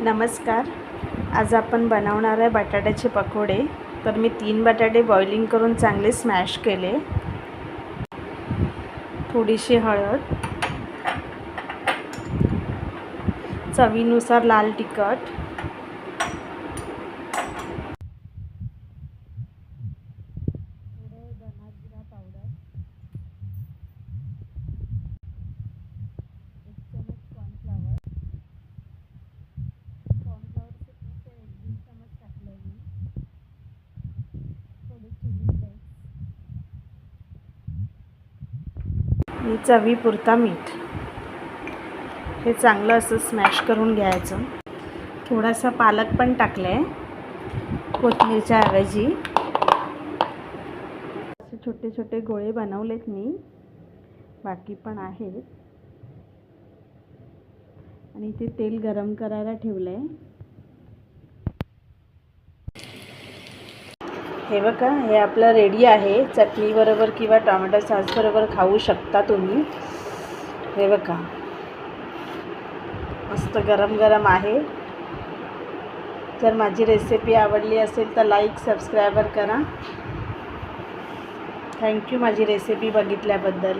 नमस्कार. आज आपण बनवणार आहे बटाट्याचे पकोडे. तर मी 3 बटाटे बॉइलिंग करून चांगले स्मॅश केले. थोडीशी हळद, चवीनुसार लाल तिखट, थोडे धना जिरा पावडर, 1 चमच कॉर्नफ्लॉवर. कॉर्नफ्लॉवरचे पीठ 1-1.5 चमच टाकले मी. थोडी चिली फ्लेक्स आणि चवीपुरता मीठ. हे चांगलं असं स्मॅश करून घ्यायचं. थोडासा पालक पण टाकलाय कोथिंबीरच्या ऐवजी. असे छोटे छोटे गोळे बनवलेत मी, बाकी पण आहेत. आणि इथे तेल गरम करायला ठेवलंय. हे बघा, हे आपलं रेडी आहे. चटणी बरोबर किंवा टोमॅटो सॉस बरोबर खाऊ शकता तुम्ही. हे बघा, मस्त गरम गरम आहे. जर माझी रेसिपी आवडली असेल तर लाईक सबस्क्राईब करा. थँक्यू माझी रेसिपी बघितल्याबद्दल.